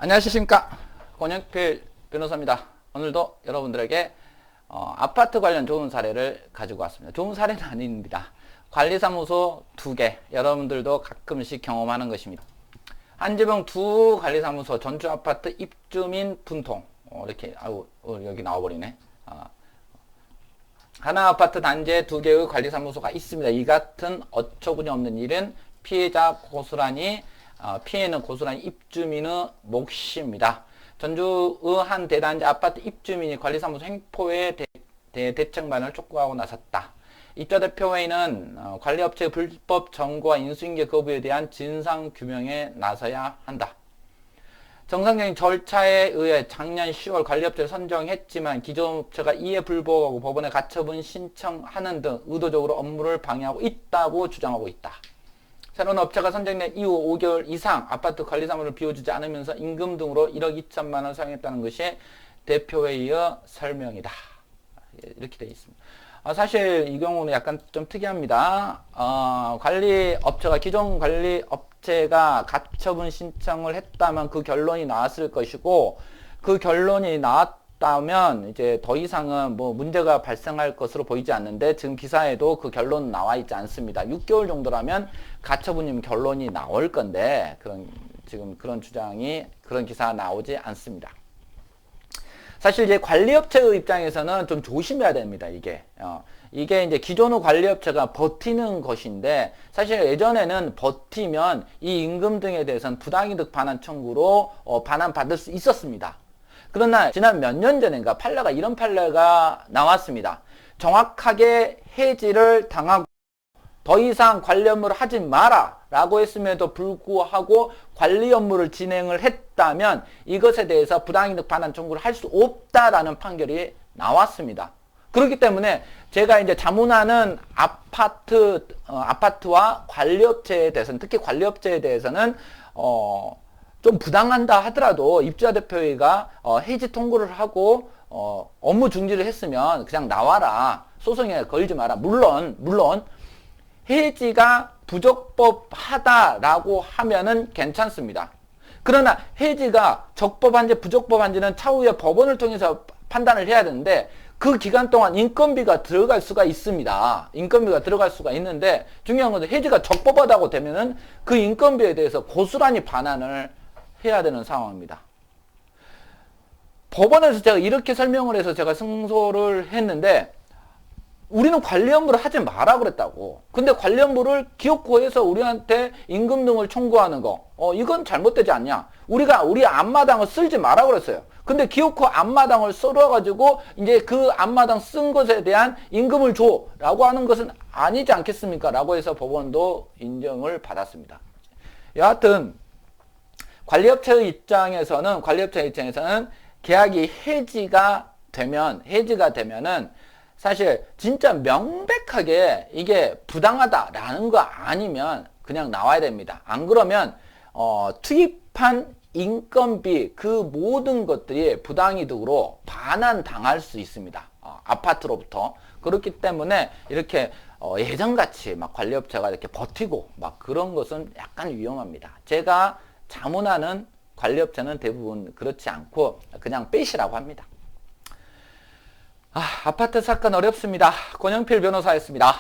안녕하십니까, 권영필 변호사입니다. 오늘도 여러분들에게 아파트 관련 좋은 사례를 가지고 왔습니다. 좋은 사례는 아닙니다. 관리사무소 2개, 여러분들도 가끔씩 경험하는 것입니다. 한지붕 두 관리사무소, 전주아파트 입주민 분통, 이렇게 여기 나와버리네. 하나 아파트 단지에 2개의 관리사무소가 있습니다. 이 같은 어처구니 없는 일은 피해자 고스란히 피해는 고스란히 입주민의 몫입니다. 전주의 한 대단지 아파트 입주민이 관리사무소 횡포에 대책만을 촉구하고 나섰다. 입자 대표회의는 관리업체의 불법 정보와 인수인계 거부에 대한 진상규명에 나서야 한다. 정상적인 절차에 의해 작년 10월 관리업체를 선정했지만 기존 업체가 이에 불복하고 법원에 가처분 신청하는 등 의도적으로 업무를 방해하고 있다고 주장하고 있다. 새로운 업체가 선정된 이후 5개월 이상 아파트 관리사무소를 비워주지 않으면서 임금 등으로 1억 2천만 원 사용했다는 것이 대표회의의 설명이다. 이렇게 되어 있습니다. 사실 이 경우는 약간 좀 특이합니다. 기존 관리업체가 가처분 신청을 했다면 그 결론이 나왔을 것이고, 그 결론이 나왔다면 이제 더 이상은 뭐 문제가 발생할 것으로 보이지 않는데, 지금 기사에도 그 결론은 나와 있지 않습니다. 6개월 정도라면 가처분이면 결론이 나올 건데, 지금 그런 기사가 나오지 않습니다. 사실 이제 관리업체의 입장에서는 좀 조심해야 됩니다. 이게 이제 기존의 관리업체가 버티는 것인데, 사실 예전에는 버티면 이 임금 등에 대해서는 부당이득 반환 청구로 반환받을 수 있었습니다. 그러나 지난 몇 년 전인가 이런 판례가 나왔습니다. 정확하게 해지를 당하고 더 이상 관리 업무를 하지 마라 라고 했음에도 불구하고 관리 업무를 진행을 했다면 이것에 대해서 부당이득 반환 청구를 할 수 없다라는 판결이 나왔습니다. 그렇기 때문에 제가 이제 자문하는 아파트와 관리업체에 대해서는, 특히 관리업체에 대해서는 좀 부당한다 하더라도 입주자 대표회의가 해지 통보를 하고 업무 중지를 했으면 그냥 나와라, 소송에 걸지 마라. 물론 해지가 부적법하다라고 하면은 괜찮습니다. 그러나 해지가 적법한지 부적법한지는 차후에 법원을 통해서 판단을 해야 되는데, 그 기간 동안 인건비가 들어갈 수가 있습니다. 인건비가 들어갈 수가 있는데, 중요한 것은 해지가 적법하다고 되면은 그 인건비에 대해서 고스란히 반환을 해야 되는 상황입니다. 법원에서 제가 이렇게 설명을 해서 제가 승소를 했는데, 우리는 관리 업무를 하지 마라 그랬다고. 근데 관리 업무를 기업고에서 우리한테 임금 등을 청구하는 거, 이건 잘못되지 않냐. 우리가 우리 앞마당을 쓸지 마라 그랬어요. 근데 기업코 앞마당을 썰어가지고 이제 그 앞마당 쓴 것에 대한 임금을 줘 라고 하는 것은 아니지 않겠습니까? 라고 해서 법원도 인정을 받았습니다. 여하튼 관리업체의 입장에서는 계약이 해지가 되면은 사실 진짜 명백하게 이게 부당하다라는 거 아니면 그냥 나와야 됩니다. 안 그러면 투입한 인건비 그 모든 것들이 부당이득으로 반환당할 수 있습니다. 아파트로부터. 그렇기 때문에 이렇게 예전같이 막 관리업체가 이렇게 버티고 막 그런 것은 약간 위험합니다. 제가 자문하는 관리업체는 대부분 그렇지 않고 그냥 빼시라고 합니다. 아파트 사건 어렵습니다. 권영필 변호사였습니다.